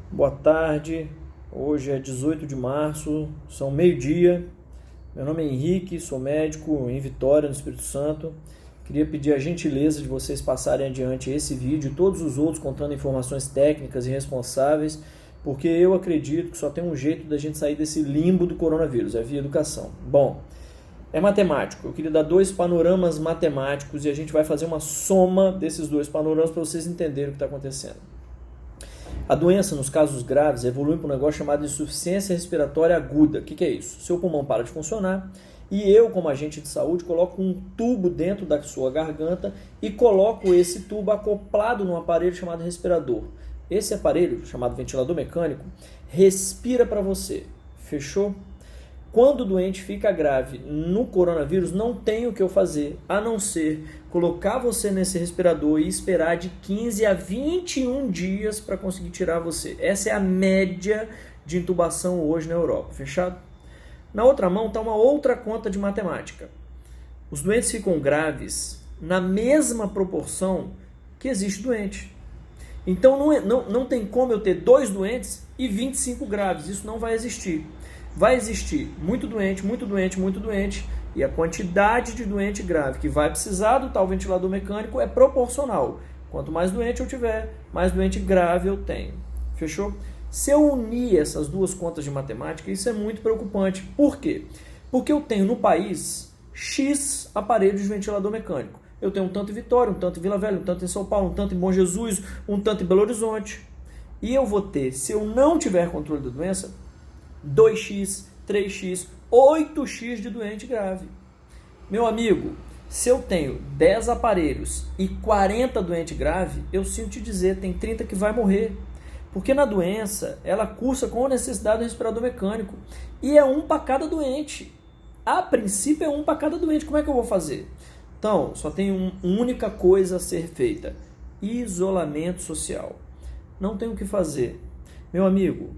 Boa tarde, hoje é 18 de março, são meio-dia. Meu nome é Henrique, sou médico em Vitória, no Espírito Santo. Queria pedir a gentileza de vocês passarem adiante esse vídeo e todos os outros contando informações técnicas e responsáveis, porque eu acredito que só tem um jeito da gente sair desse limbo do coronavírus, é via educação. Bom, é matemático, eu queria dar dois panoramas matemáticos e a gente vai fazer uma soma desses dois panoramas para vocês entenderem o que está acontecendo. A doença, nos casos graves, evolui para um negócio chamado insuficiência respiratória aguda. O que é isso? Seu pulmão para de funcionar e eu, como agente de saúde, coloco um tubo dentro da sua garganta e coloco esse tubo acoplado num aparelho chamado respirador. Esse aparelho, chamado ventilador mecânico, respira para você. Fechou? Quando o doente fica grave no coronavírus, não tem o que eu fazer, a não ser colocar você nesse respirador e esperar de 15 a 21 dias para conseguir tirar você. Essa é a média de intubação hoje na Europa, fechado? Na outra mão está uma outra conta de matemática. Os doentes ficam graves na mesma proporção que existe doente. Então não tem como eu ter 2 doentes e 25 graves, isso não vai existir. Vai existir muito doente, muito doente, muito doente, e a quantidade de doente grave que vai precisar do tal ventilador mecânico é proporcional. Quanto mais doente eu tiver, mais doente grave eu tenho. Fechou? Se eu unir essas duas contas de matemática, isso é muito preocupante. Por quê? Porque eu tenho no país X aparelhos de ventilador mecânico. Eu tenho um tanto em Vitória, um tanto em Vila Velha, um tanto em São Paulo, um tanto em Bom Jesus, um tanto em Belo Horizonte. E eu vou ter, se eu não tiver controle da doença, 2x, 3x, 8x de doente grave. Meu amigo, se eu tenho 10 aparelhos e 40 doente grave, eu sinto te dizer, tem 30 que vai morrer. Porque na doença, ela cursa com a necessidade do respirador mecânico. E é um para cada doente. A princípio é um para cada doente. Como é que eu vou fazer? Então, só tem uma única coisa a ser feita. Isolamento social. Não tem o que fazer. Meu amigo,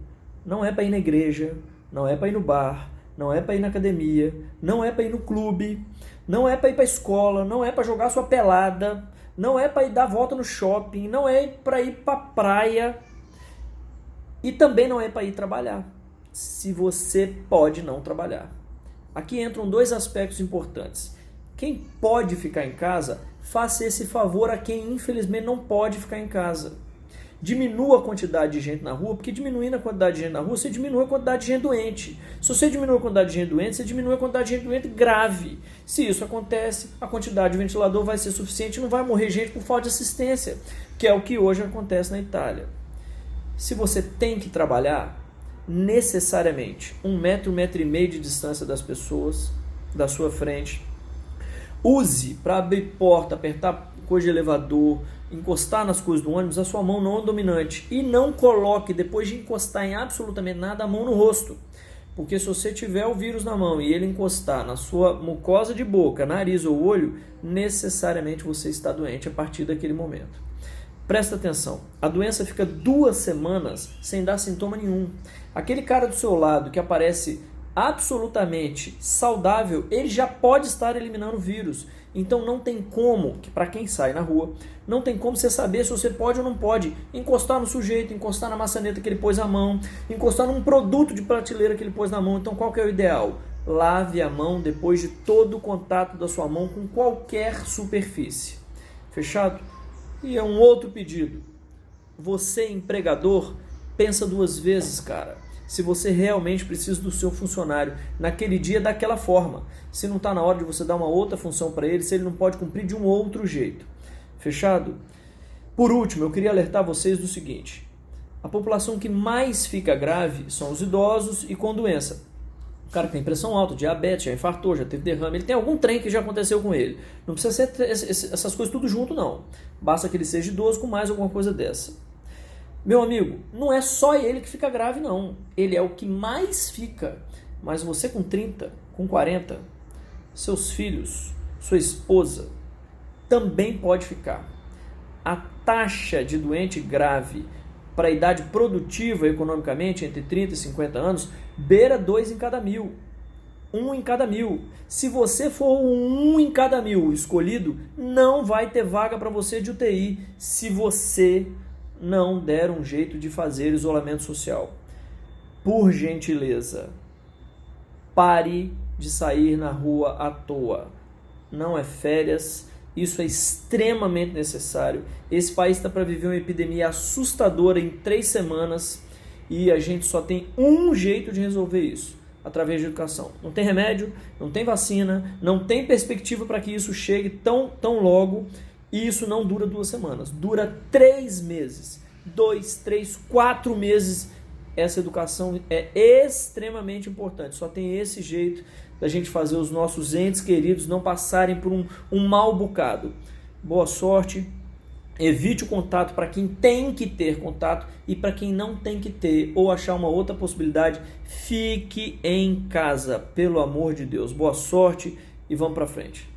não é para ir na igreja, não é para ir no bar, não é para ir na academia, não é para ir no clube, não é para ir para a escola, não é para jogar sua pelada, não é para ir dar volta no shopping, não é para ir para a praia e também não é para ir trabalhar, se você pode não trabalhar. Aqui entram 2 aspectos importantes. Quem pode ficar em casa, faça esse favor a quem infelizmente não pode ficar em casa. Diminua a quantidade de gente na rua, porque diminuindo a quantidade de gente na rua, você diminui a quantidade de gente doente. Se você diminui a quantidade de gente doente, você diminui a quantidade de gente doente grave. Se isso acontece, a quantidade de ventilador vai ser suficiente e não vai morrer gente por falta de assistência, que é o que hoje acontece na Itália. Se você tem que trabalhar, necessariamente 1 metro, 1,5 metro de distância das pessoas, da sua frente. Use para abrir porta, apertar coisa de elevador, encostar nas coisas do ônibus, a sua mão não dominante. E não coloque, depois de encostar em absolutamente nada, a mão no rosto. Porque se você tiver o vírus na mão e ele encostar na sua mucosa de boca, nariz ou olho, necessariamente você está doente a partir daquele momento. Presta atenção, a doença fica 2 semanas sem dar sintoma nenhum. Aquele cara do seu lado que aparece absolutamente saudável, ele já pode estar eliminando o vírus. Então não tem como, que para quem sai na rua, não tem como você saber se você pode ou não pode encostar no sujeito, encostar na maçaneta que ele pôs a mão, encostar num produto de prateleira que ele pôs na mão. Então qual que é o ideal? Lave a mão depois de todo o contato da sua mão com qualquer superfície. Fechado? E é um outro pedido. Você, empregador, pensa 2 vezes, cara. Se você realmente precisa do seu funcionário naquele dia daquela forma. Se não está na hora de você dar uma outra função para ele, se ele não pode cumprir de um outro jeito. Fechado? Por último, eu queria alertar vocês do seguinte. A população que mais fica grave são os idosos e com doença. O cara que tem pressão alta, diabetes, já infartou, já teve derrame, ele tem algum trem que já aconteceu com ele. Não precisa ser essas coisas tudo junto, não. Basta que ele seja idoso com mais alguma coisa dessa. Meu amigo, não é só ele que fica grave, não. Ele é o que mais fica. Mas você com 30, com 40, seus filhos, sua esposa, também pode ficar. A taxa de doente grave para a idade produtiva economicamente, entre 30 e 50 anos, beira 2 em cada 1.000. 1 em cada 1.000. Se você for o 1 em cada 1.000 escolhido, não vai ter vaga para você de UTI se você não der um jeito de fazer isolamento social. Por gentileza, pare de sair na rua à toa. Não é férias, isso é extremamente necessário. Esse país está para viver uma epidemia assustadora em 3 semanas e a gente só tem um jeito de resolver isso, através de educação. Não tem remédio, não tem vacina, não tem perspectiva para que isso chegue tão logo, e isso não dura 2 semanas, dura 3 meses, 2, 3, 4 meses. Essa educação é extremamente importante, só tem esse jeito da gente fazer os nossos entes queridos não passarem por um mau bocado. Boa sorte, evite o contato para quem tem que ter contato e para quem não tem que ter, ou achar uma outra possibilidade, fique em casa, pelo amor de Deus. Boa sorte e vamos para frente.